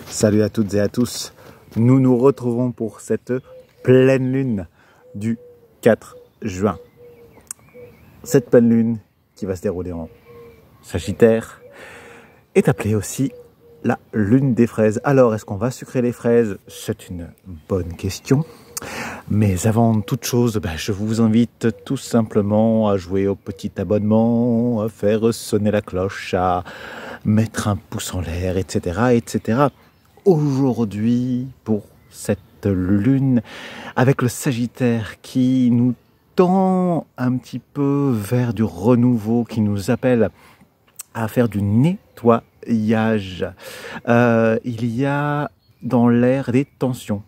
Salut à toutes et à tous, nous nous retrouvons pour cette pleine lune du 4 juin. Cette pleine lune qui va se dérouler en Sagittaire est appelée aussi la lune des fraises. Alors, est-ce qu'on va sucrer les fraises? C'est une bonne question. Mais avant toute chose, je vous invite tout simplement à jouer au petit abonnement, à faire sonner la cloche, à mettre un pouce en l'air, etc., etc. Aujourd'hui, pour cette lune, avec le Sagittaire qui nous tend un petit peu vers du renouveau, qui nous appelle à faire du nettoyage. Il y a dans l'air des tensions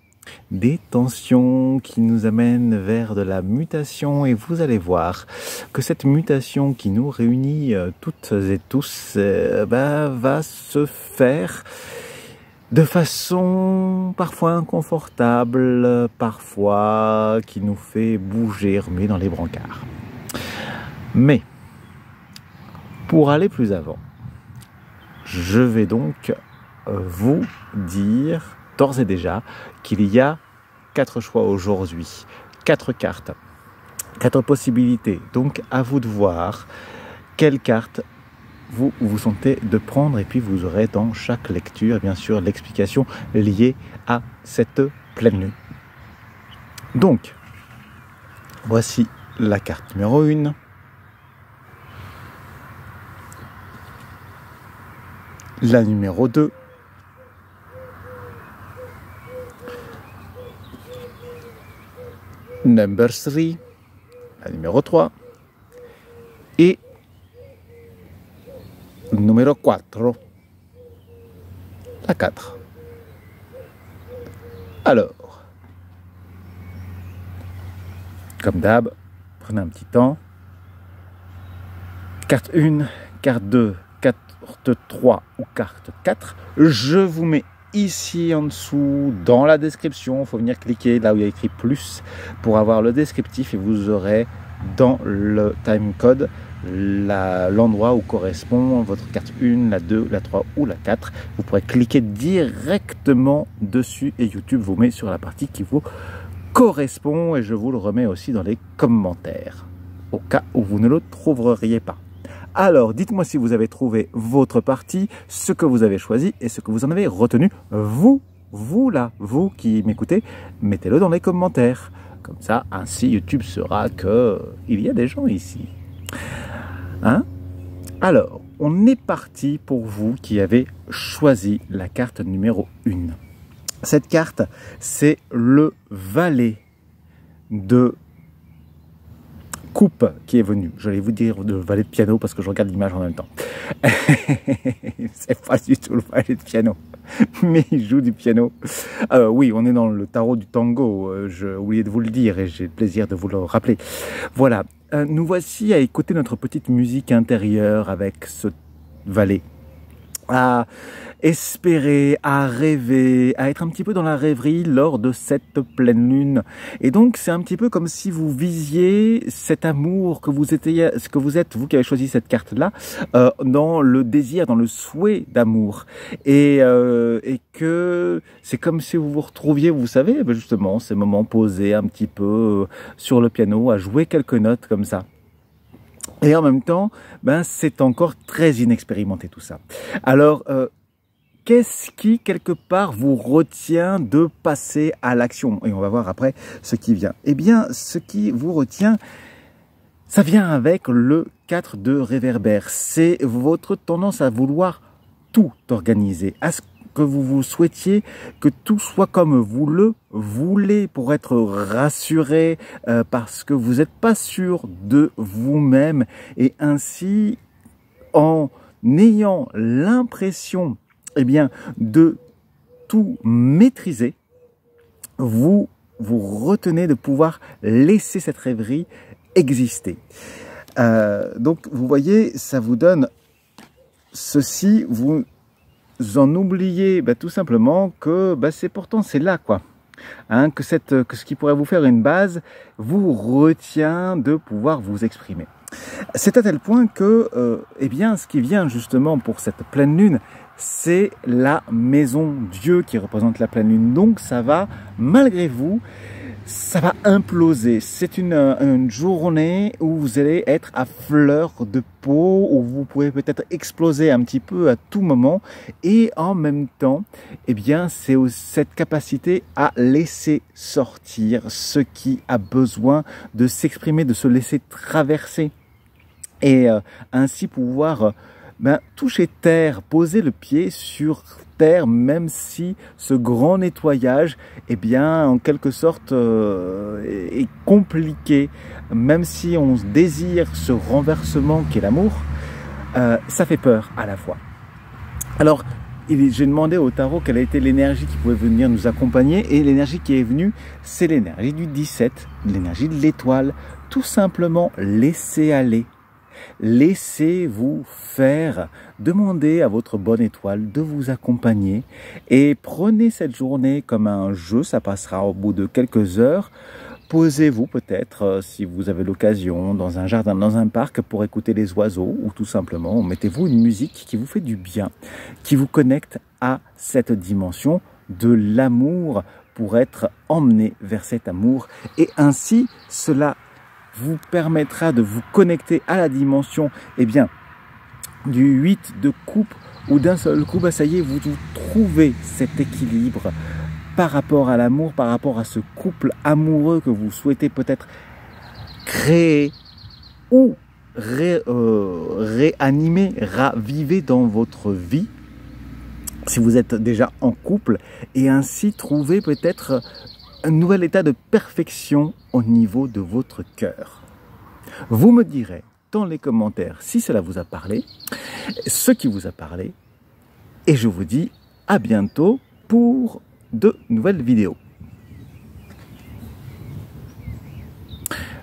qui nous amènent vers de la mutation, et vous allez voir que cette mutation qui nous réunit toutes et tous va se faire de façon parfois inconfortable, parfois qui nous fait bouger, remuer dans les brancards. Mais pour aller plus avant, je vais donc vous dire d'ores et déjà qu'il y a 4 choix aujourd'hui, 4 cartes, 4 possibilités. Donc à vous de voir quelle carte vous vous sentez de prendre, et puis vous aurez dans chaque lecture bien sûr l'explication liée à cette pleine lune. Donc voici la carte numéro 1. La numéro 2. Number 3, la numéro 3, et numéro 4, la 4. Alors, comme d'hab, prenez un petit temps. Carte 1, carte 2, carte 3 ou carte 4, je vous mets ici en dessous dans la description. Il faut venir cliquer là où il y a écrit plus pour avoir le descriptif, et vous aurez dans le timecode l'endroit où correspond votre carte 1, la 2, la 3 ou la 4. Vous pourrez cliquer directement dessus et YouTube vous met sur la partie qui vous correspond, et je vous le remets aussi dans les commentaires au cas où vous ne le trouveriez pas. Alors, dites-moi si vous avez trouvé votre partie, ce que vous avez choisi et ce que vous en avez retenu. Vous là, vous qui m'écoutez, mettez-le dans les commentaires. Comme ça, ainsi YouTube saura qu'il y a des gens ici. Hein? Alors, on est parti pour vous qui avez choisi la carte numéro 1. Cette carte, c'est le valet de coupe qui est venu. J'allais vous dire le valet de piano parce que je regarde l'image en même temps. C'est pas du tout le valet de piano, mais il joue du piano. Oui, on est dans le tarot du tango. J'ai oublié de vous le dire et j'ai le plaisir de vous le rappeler. Voilà, nous voici à écouter notre petite musique intérieure avec ce valet, à espérer, à rêver, à être un petit peu dans la rêverie lors de cette pleine lune. Et donc c'est un petit peu comme si vous visiez cet amour que vous êtes, vous qui avez choisi cette carte-là, dans le désir, dans le souhait d'amour. Et que c'est comme si vous vous retrouviez, vous savez, justement, ces moments posés un petit peu sur le piano, à jouer quelques notes comme ça. Et en même temps, c'est encore très inexpérimenté tout ça. Alors, qu'est-ce qui, quelque part, vous retient de passer à l'action? Et on va voir après ce qui vient. Eh bien, ce qui vous retient, ça vient avec le 4 de réverbère. C'est votre tendance à vouloir tout organiser, à ce que vous souhaitiez que tout soit comme vous le voulez, pour être rassuré, parce que vous n'êtes pas sûr de vous-même, et ainsi, en ayant l'impression de tout maîtriser, vous retenez de pouvoir laisser cette rêverie exister. Donc vous voyez, ça vous donne ceci, vous en oubliez tout simplement que c'est là quoi. Que ce qui pourrait vous faire une base vous retient de pouvoir vous exprimer. C'est à tel point que, eh bien, ce qui vient justement pour cette pleine lune, c'est la maison Dieu qui représente la pleine lune. Donc ça va, malgré vous, ça va imploser. C'est une journée où vous allez être à fleur de peau, où vous pouvez peut-être exploser un petit peu à tout moment. Et en même temps, eh bien, c'est cette capacité à laisser sortir ce qui a besoin de s'exprimer, de se laisser traverser. Et ainsi pouvoir toucher terre, poser le pied sur terre, même si ce grand nettoyage, eh bien, en quelque sorte, est compliqué, même si on désire ce renversement qu'est l'amour, ça fait peur à la fois. Alors, j'ai demandé au tarot quelle a été l'énergie qui pouvait venir nous accompagner, et l'énergie qui est venue, c'est l'énergie du 17, l'énergie de l'étoile, tout simplement laisser aller. Laissez-vous faire, demandez à votre bonne étoile de vous accompagner et prenez cette journée comme un jeu, ça passera au bout de quelques heures. Posez-vous peut-être, si vous avez l'occasion, dans un jardin, dans un parc pour écouter les oiseaux ou tout simplement mettez-vous une musique qui vous fait du bien, qui vous connecte à cette dimension de l'amour pour être emmené vers cet amour et ainsi cela vous permettra de vous connecter à la dimension du 8 de coupe où d'un seul coup, ça y est, vous trouvez cet équilibre par rapport à l'amour, par rapport à ce couple amoureux que vous souhaitez peut-être créer ou réanimer, raviver dans votre vie si vous êtes déjà en couple et ainsi trouver peut-être un nouvel état de perfection au niveau de votre cœur. Vous me direz dans les commentaires si cela vous a parlé, ce qui vous a parlé, et je vous dis à bientôt pour de nouvelles vidéos.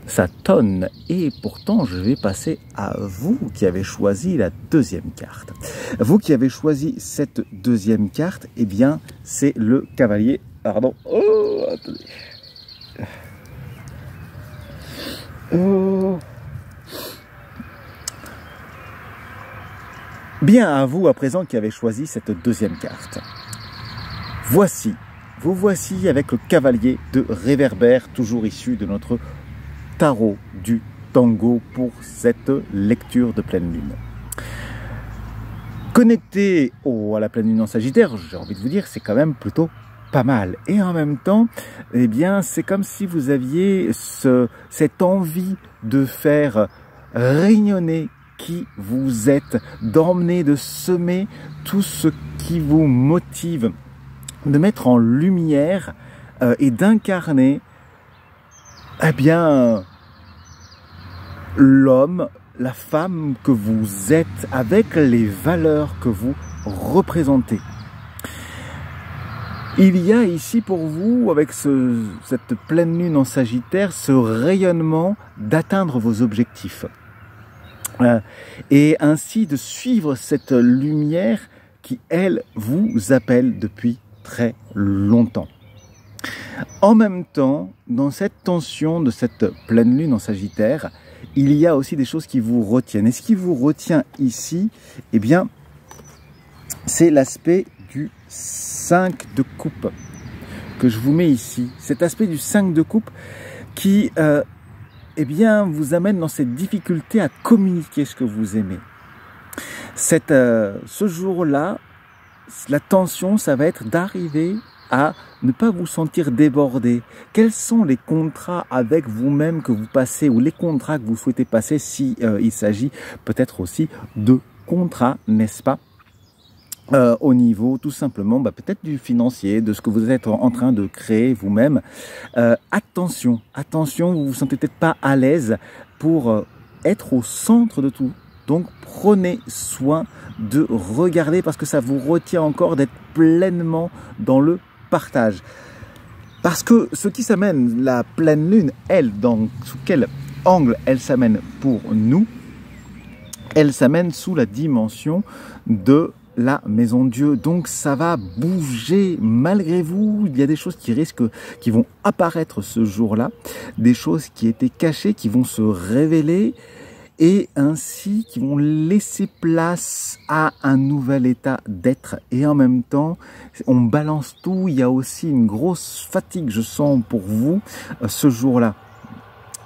Ça tonne et pourtant je vais passer à vous qui avez choisi la deuxième carte. Vous qui avez choisi cette deuxième carte, eh bien c'est le cavalier. Pardon. Oh, attendez. Oh. Bien à vous à présent qui avez choisi cette deuxième carte. Vous voici avec le cavalier de réverbère, toujours issu de notre tarot du tango pour cette lecture de pleine lune. Connecté à la pleine lune en Sagittaire, j'ai envie de vous dire, c'est quand même plutôt pas mal. Et en même temps, eh bien, c'est comme si vous aviez cette envie de faire rayonner qui vous êtes, d'emmener, de semer tout ce qui vous motive, de mettre en lumière et d'incarner, eh bien, l'homme, la femme que vous êtes avec les valeurs que vous représentez. Il y a ici pour vous, avec cette pleine lune en Sagittaire, ce rayonnement d'atteindre vos objectifs. Et ainsi de suivre cette lumière qui, elle, vous appelle depuis très longtemps. En même temps, dans cette tension de cette pleine lune en Sagittaire, il y a aussi des choses qui vous retiennent. Et ce qui vous retient ici, eh bien, c'est l'aspect du 5 de coupe que je vous mets ici. Cet aspect du 5 de coupe qui eh bien, vous amène dans cette difficulté à communiquer ce que vous aimez. Ce jour-là, la tension, ça va être d'arriver à ne pas vous sentir débordé. Quels sont les contrats avec vous-même que vous passez ou les contrats que vous souhaitez passer si il s'agit peut-être aussi de contrats, n'est-ce pas? Au niveau tout simplement peut-être du financier, de ce que vous êtes en train de créer vous-même. Attention, vous vous sentez peut-être pas à l'aise pour être au centre de tout. Donc prenez soin de regarder parce que ça vous retient encore d'être pleinement dans le partage. Parce que ce qui s'amène, la pleine lune, elle, sous quel angle elle s'amène pour nous? Elle s'amène sous la dimension de la maison Dieu. Donc ça va bouger malgré vous. Il y a des choses qui vont apparaître ce jour-là, des choses qui étaient cachées, qui vont se révéler. et ainsi qui vont laisser place à un nouvel état d'être. Et en même temps, on balance tout. Il y a aussi une grosse fatigue, je sens, pour vous ce jour-là.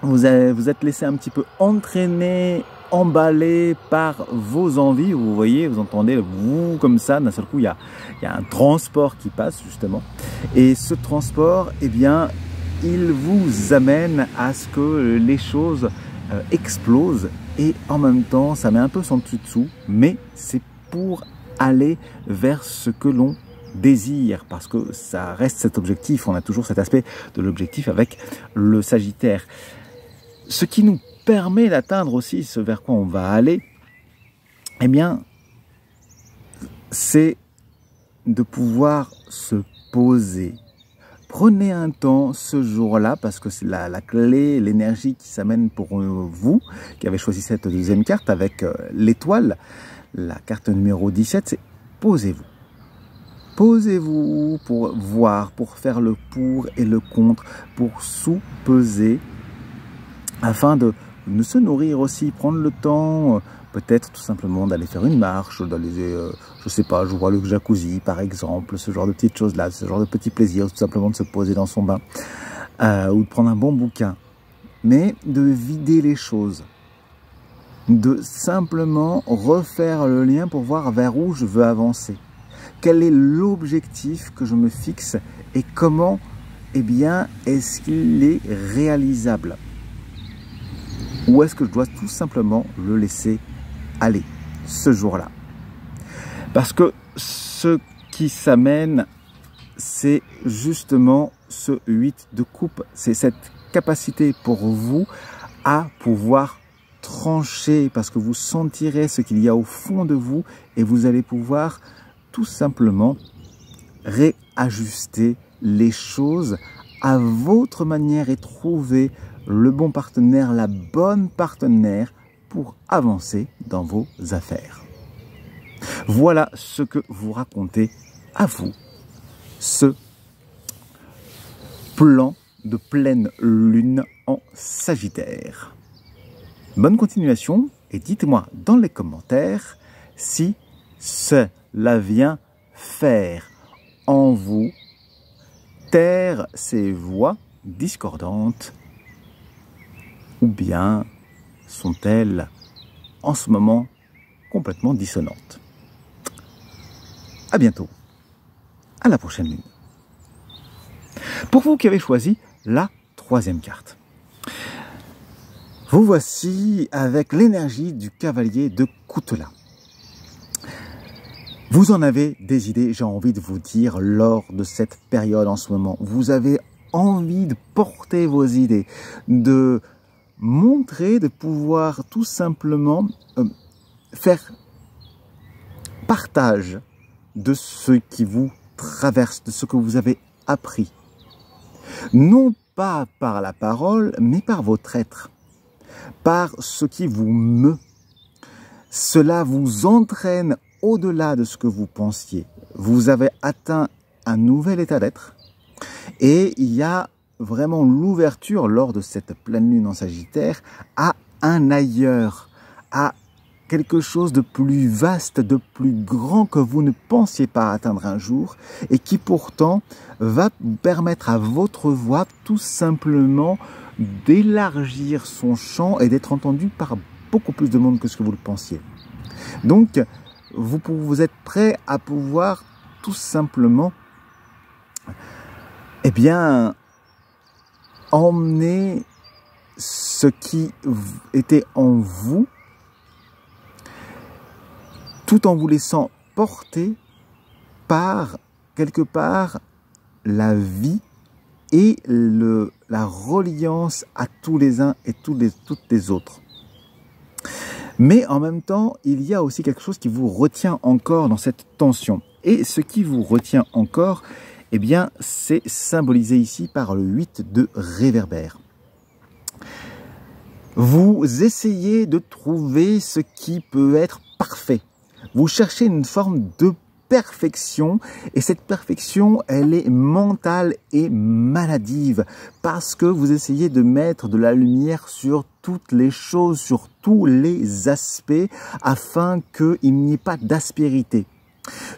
Vous êtes laissé un petit peu entraîner, emballé par vos envies. Vous voyez, vous entendez le vous comme ça. D'un seul coup, il y a un transport qui passe justement. Et ce transport, eh bien, il vous amène à ce que les choses explosent. Et en même temps, ça met un peu son dessus-dessous, mais c'est pour aller vers ce que l'on désire, parce que ça reste cet objectif. On a toujours cet aspect de l'objectif avec le Sagittaire. Ce qui nous permet d'atteindre aussi ce vers quoi on va aller, eh bien, c'est de pouvoir se poser. Prenez un temps ce jour-là, parce que c'est la clé, l'énergie qui s'amène pour vous, qui avez choisi cette deuxième carte avec l'étoile, la carte numéro 17, c'est posez-vous. Posez-vous pour voir, pour faire le pour et le contre, pour sous-peser, afin de se nourrir aussi, prendre le temps, peut-être tout simplement d'aller faire une marche, d'aller, je sais pas, je vois le jacuzzi par exemple, ce genre de petites choses-là, ce genre de petits plaisirs, tout simplement de se poser dans son bain, ou de prendre un bon bouquin, mais de vider les choses, de simplement refaire le lien pour voir vers où je veux avancer. Quel est l'objectif que je me fixe et comment, eh bien, est-ce qu'il est réalisable? Ou est-ce que je dois tout simplement le laisser aller ce jour-là? Parce que ce qui s'amène, c'est justement ce 8 de coupe. C'est cette capacité pour vous à pouvoir trancher, parce que vous sentirez ce qu'il y a au fond de vous et vous allez pouvoir tout simplement réajuster les choses à votre manière et trouver le bon partenaire, la bonne partenaire pour avancer dans vos affaires. Voilà ce que vous racontez à vous, ce plan de pleine lune en Sagittaire. Bonne continuation et dites-moi dans les commentaires si cela vient faire en vous taire ces voix discordantes, ou bien sont-elles en ce moment complètement dissonantes. À bientôt, à la prochaine lune. Pour vous qui avez choisi la troisième carte, vous voici avec l'énergie du cavalier de Coutelas. Vous en avez des idées, j'ai envie de vous dire, lors de cette période en ce moment. Vous avez envie de porter vos idées, de montrer, de pouvoir tout simplement faire partage de ce qui vous traverse, de ce que vous avez appris. Non pas par la parole, mais par votre être, par ce qui vous meut. Cela vous entraîne au-delà de ce que vous pensiez. Vous avez atteint un nouvel état d'être et il y a vraiment l'ouverture lors de cette pleine lune en Sagittaire à un ailleurs, à quelque chose de plus vaste, de plus grand que vous ne pensiez pas atteindre un jour et qui pourtant va permettre à votre voix tout simplement d'élargir son champ et d'être entendu par beaucoup plus de monde que ce que vous le pensiez. Donc, vous êtes prêt à pouvoir tout simplement, eh bien, emmener ce qui était en vous, tout en vous laissant porter par, quelque part, la vie et la reliance à tous les uns et toutes les autres. Mais en même temps, il y a aussi quelque chose qui vous retient encore dans cette tension. Et ce qui vous retient encore, eh bien, c'est symbolisé ici par le 8 de réverbère. Vous essayez de trouver ce qui peut être parfait. Vous cherchez une forme de perfection et cette perfection, elle est mentale et maladive parce que vous essayez de mettre de la lumière sur toutes les choses, sur tous les aspects afin qu'il n'y ait pas d'aspérité.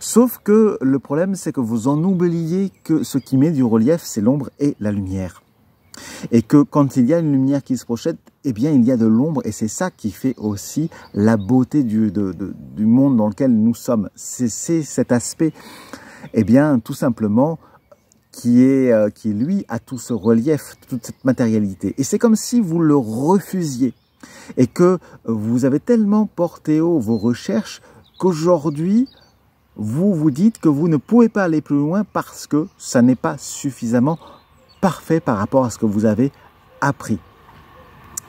Sauf que le problème, c'est que vous en oubliez que ce qui met du relief, c'est l'ombre et la lumière. Et que quand il y a une lumière qui se projette, eh bien, il y a de l'ombre, et c'est ça qui fait aussi la beauté du monde dans lequel nous sommes. C'est cet aspect, eh bien, tout simplement, qui lui, a tout ce relief, toute cette matérialité. Et c'est comme si vous le refusiez, et que vous avez tellement porté haut vos recherches qu'aujourd'hui, vous vous dites que vous ne pouvez pas aller plus loin parce que ça n'est pas suffisamment parfait par rapport à ce que vous avez appris.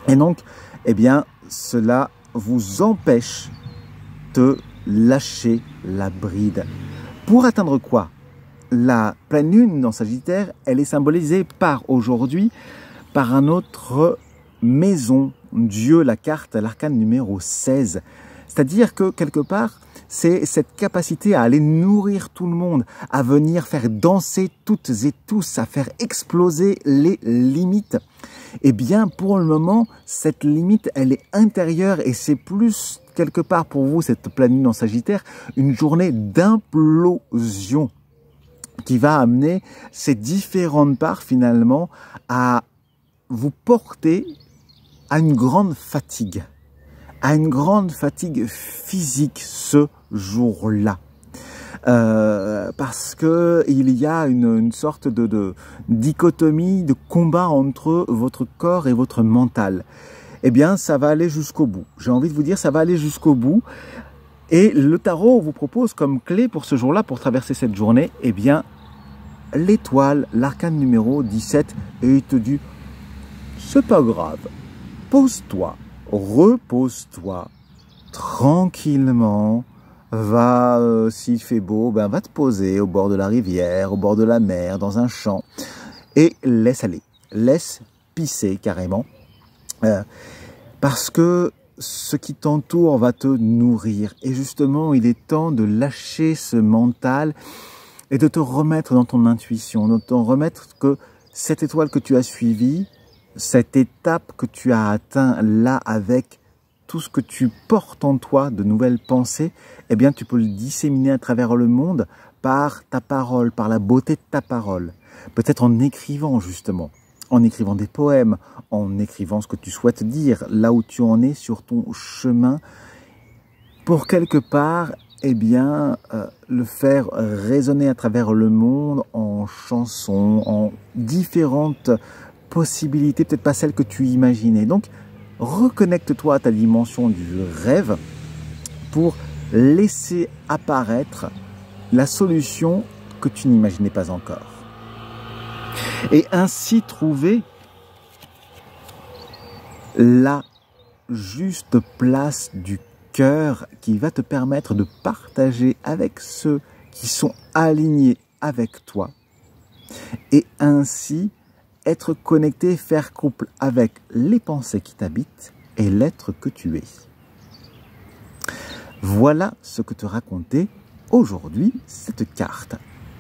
Et donc, eh bien, cela vous empêche de lâcher la bride. Pour atteindre quoi? La pleine lune dans Sagittaire, elle est symbolisée par aujourd'hui, par un autre maison, Dieu, la carte, l'arcane numéro 16. C'est-à-dire que quelque part, c'est cette capacité à aller nourrir tout le monde, à venir faire danser toutes et tous, à faire exploser les limites. Eh bien, pour le moment, cette limite, elle est intérieure et c'est plus, quelque part pour vous, cette pleine lune en Sagittaire, une journée d'implosion qui va amener ces différentes parts finalement à vous porter à une grande fatigue. À une grande fatigue physique ce jour-là. Parce que il y a une sorte de dichotomie, de combat entre votre corps et votre mental. Eh bien, ça va aller jusqu'au bout. J'ai envie de vous dire, ça va aller jusqu'au bout. Et le tarot vous propose comme clé pour ce jour-là, pour traverser cette journée, eh bien, l'étoile, l'arcane numéro 17, et il te dit, c'est pas grave, pose-toi. Repose-toi tranquillement, va, s'il fait beau, ben va te poser au bord de la rivière, au bord de la mer, dans un champ, et laisse aller, laisse pisser carrément, parce que ce qui t'entoure va te nourrir, et justement il est temps de lâcher ce mental et de te remettre dans ton intuition, de te remettre que cette étoile que tu as suivie, cette étape que tu as atteint là avec tout ce que tu portes en toi de nouvelles pensées, eh bien tu peux le disséminer à travers le monde par ta parole, par la beauté de ta parole. Peut-être en écrivant justement, en écrivant des poèmes, en écrivant ce que tu souhaites dire, là où tu en es sur ton chemin, pour quelque part, eh bien, le faire résonner à travers le monde en chansons, en différentes possibilités, peut-être pas celles que tu imaginais. Donc, reconnecte-toi à ta dimension du rêve pour laisser apparaître la solution que tu n'imaginais pas encore. Et ainsi trouver la juste place du cœur qui va te permettre de partager avec ceux qui sont alignés avec toi et ainsi être connecté, faire couple avec les pensées qui t'habitent et l'être que tu es. Voilà ce que te racontait aujourd'hui cette carte.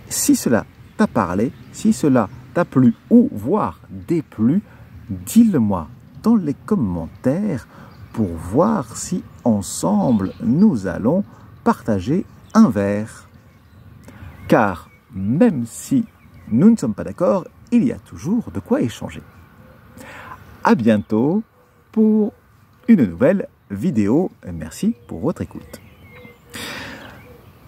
Si cela t'a parlé, si cela t'a plu ou voire déplu, dis-le-moi dans les commentaires pour voir si ensemble nous allons partager un verre. Car même si nous ne sommes pas d'accord, il y a toujours de quoi échanger. À bientôt pour une nouvelle vidéo. Merci pour votre écoute.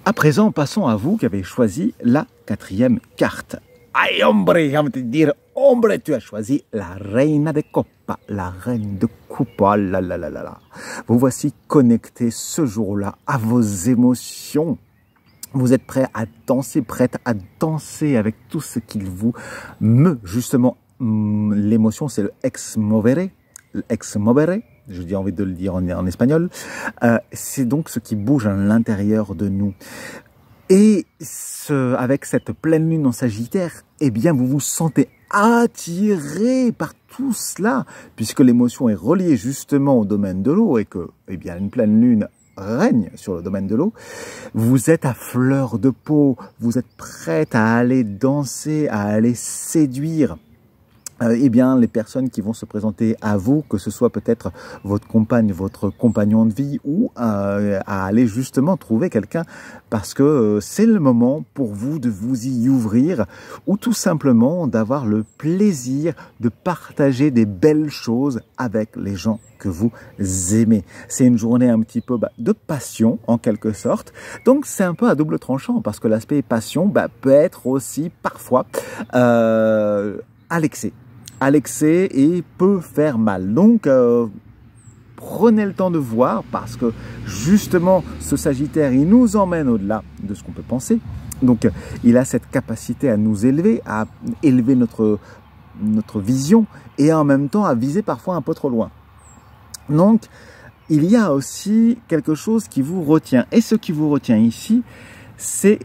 À présent, passons à vous qui avez choisi la 4e carte. Aïe, hombre, j'ai envie de te dire, hombre, tu as choisi la Reina de Copa, la Reine de Coupa, là, là, là, là, là. Vous voici connecté ce jour-là à vos émotions. Vous êtes prêt à danser, prête à danser avec tout ce qu'il vous meut. Justement, l'émotion, c'est le ex movere, j'ai envie de le dire en espagnol. C'est donc ce qui bouge à l'intérieur de nous. Et avec cette pleine lune en Sagittaire, eh bien, vous vous sentez attiré par tout cela, puisque l'émotion est reliée justement au domaine de l'eau et que, eh bien, une pleine lune règne sur le domaine de l'eau. Vous êtes à fleur de peau, vous êtes prête à aller danser, à aller séduire. eh bien, les personnes qui vont se présenter à vous, que ce soit peut-être votre compagne, votre compagnon de vie, ou à aller justement trouver quelqu'un, parce que c'est le moment pour vous de vous y ouvrir, ou tout simplement d'avoir le plaisir de partager des belles choses avec les gens que vous aimez. C'est une journée un petit peu de passion, en quelque sorte. Donc, c'est un peu à double tranchant, parce que l'aspect passion peut être aussi parfois à l'excès et peut faire mal. Donc, prenez le temps de voir, parce que justement, ce Sagittaire, il nous emmène au-delà de ce qu'on peut penser. Donc, il a cette capacité à nous élever, à élever notre vision, et en même temps à viser parfois un peu trop loin. Donc, il y a aussi quelque chose qui vous retient. Et ce qui vous retient ici, c'est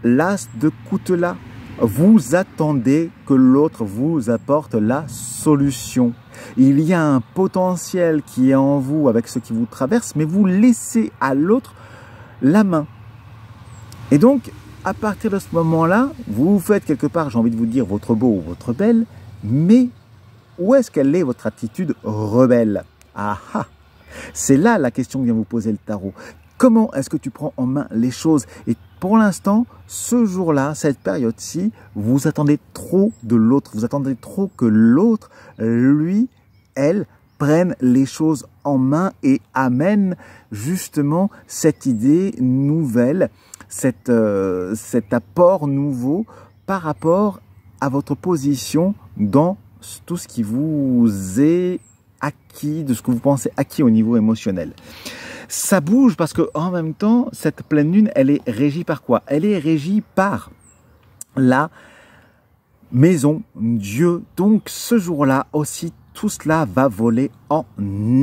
l'as de coutelas. Vous attendez que l'autre vous apporte la solution. Il y a un potentiel qui est en vous avec ce qui vous traverse, mais vous laissez à l'autre la main. Et donc, à partir de ce moment-là, vous faites quelque part, j'ai envie de vous dire, votre beau ou votre belle, mais où est-ce qu'elle est votre attitude rebelle? Ah ah! C'est là la question que vient vous poser le tarot. Comment est-ce que tu prends en main les choses? Et pour l'instant, ce jour-là, cette période-ci, vous attendez trop de l'autre. Vous attendez trop que l'autre, lui, elle, prenne les choses en main et amène justement cette idée nouvelle, cet apport nouveau par rapport à votre position dans tout ce qui vous est acquis, de ce que vous pensez acquis au niveau émotionnel. Ça bouge parce que en même temps, cette pleine lune, elle est régie par quoi? Elle est régie par la maison, Dieu. Donc ce jour-là aussi, tout cela va voler en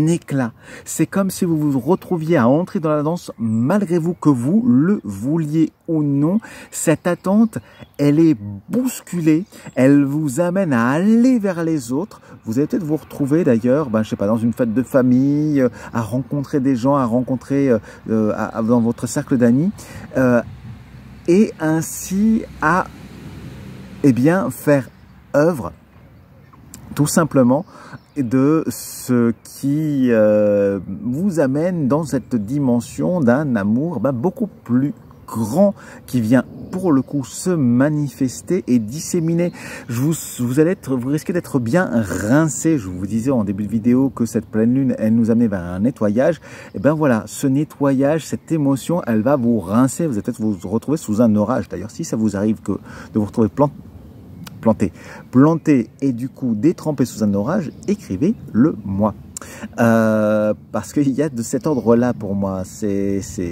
éclats. C'est comme si vous vous retrouviez à entrer dans la danse malgré vous, que vous le vouliez ou non. Cette attente, elle est bousculée, elle vous amène à aller vers les autres. Vous allez peut-être vous retrouver d'ailleurs, je sais pas, dans une fête de famille, à rencontrer des gens, à rencontrer dans votre cercle d'amis, et ainsi à faire œuvre tout simplement de ce qui vous amène dans cette dimension d'un amour beaucoup plus grand, qui vient pour le coup se manifester et disséminer. Vous risquez d'être bien rincé. Je vous disais en début de vidéo que cette pleine lune, elle nous amenait vers un nettoyage. Et bien voilà, ce nettoyage, cette émotion, elle va vous rincer. Vous allez peut-être vous retrouver sous un orage. D'ailleurs, si ça vous arrive de vous retrouver planté et du coup détrempé sous un orage, écrivez-le moi. Parce qu'il y a de cet ordre-là pour moi.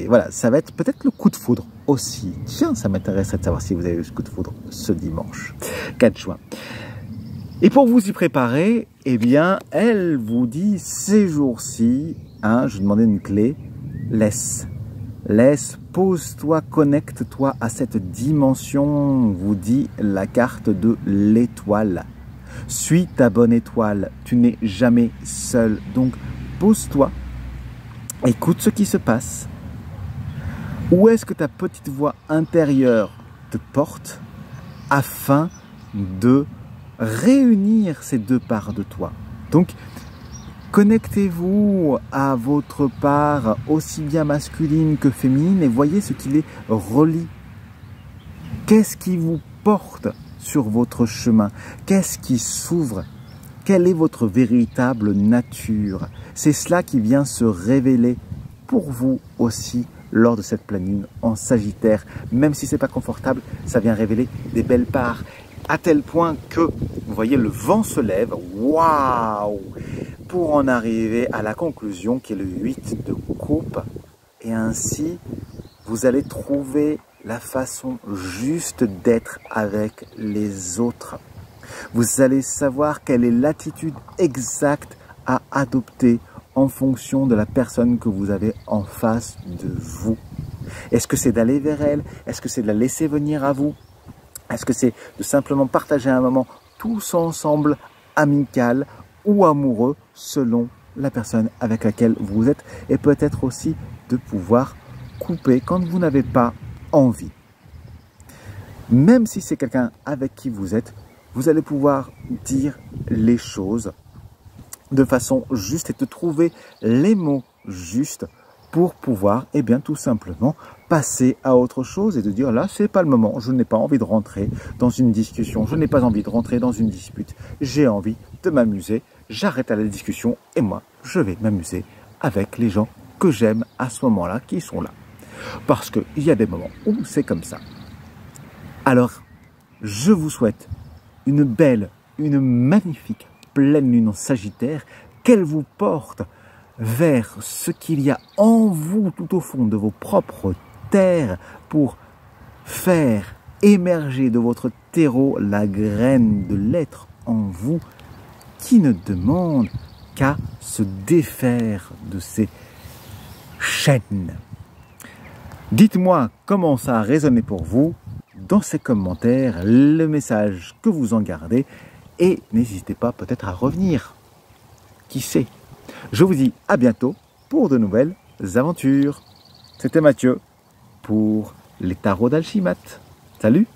Voilà, ça va être peut-être le coup de foudre aussi. Tiens, ça m'intéresserait de savoir si vous avez eu ce coup de foudre ce dimanche 4 juin. Et pour vous y préparer, eh bien, elle vous dit ces jours-ci, je vais demander une clé, laisse, pose-toi, connecte-toi à cette dimension, vous dit la carte de l'étoile. Suis ta bonne étoile, tu n'es jamais seul. Donc, pose-toi, écoute ce qui se passe. Où est-ce que ta petite voix intérieure te porte afin de réunir ces deux parts de toi? Donc, connectez-vous à votre part aussi bien masculine que féminine et voyez ce qui les relie. Qu'est-ce qui vous porte sur votre chemin? Qu'est-ce qui s'ouvre? Quelle est votre véritable nature? C'est cela qui vient se révéler pour vous aussi lors de cette pleine lune en Sagittaire. Même si ce n'est pas confortable, ça vient révéler des belles parts. À tel point que, vous voyez, le vent se lève. Waouh! Pour en arriver à la conclusion qui est le 8 de coupe. Et ainsi, vous allez trouver la façon juste d'être avec les autres. Vous allez savoir quelle est l'attitude exacte à adopter en fonction de la personne que vous avez en face de vous. Est-ce que c'est d'aller vers elle? Est-ce que c'est de la laisser venir à vous? Est-ce que c'est de simplement partager un moment tous ensemble, amical ou amoureux, selon la personne avec laquelle vous êtes? Et peut-être aussi de pouvoir couper quand vous n'avez pas envie. Même si c'est quelqu'un avec qui vous êtes, vous allez pouvoir dire les choses de façon juste et de trouver les mots justes pour pouvoir, eh bien, tout simplement passer à autre chose et de dire là, c'est pas le moment, je n'ai pas envie de rentrer dans une discussion, je n'ai pas envie de rentrer dans une dispute, j'ai envie de m'amuser, j'arrête à la discussion et moi, je vais m'amuser avec les gens que j'aime à ce moment-là, qui sont là. Parce qu'il y a des moments où c'est comme ça. Alors, je vous souhaite une belle, une magnifique pleine lune en Sagittaire, qu'elle vous porte vers ce qu'il y a en vous, tout au fond de vos propres terres, pour faire émerger de votre terreau la graine de l'être en vous qui ne demande qu'à se défaire de ces chaînes. Dites-moi comment ça a résonné pour vous dans ces commentaires, le message que vous en gardez, et n'hésitez pas peut-être à revenir. Qui sait? Je vous dis à bientôt pour de nouvelles aventures. C'était Mathieu pour les tarots d'Alchimat. Salut!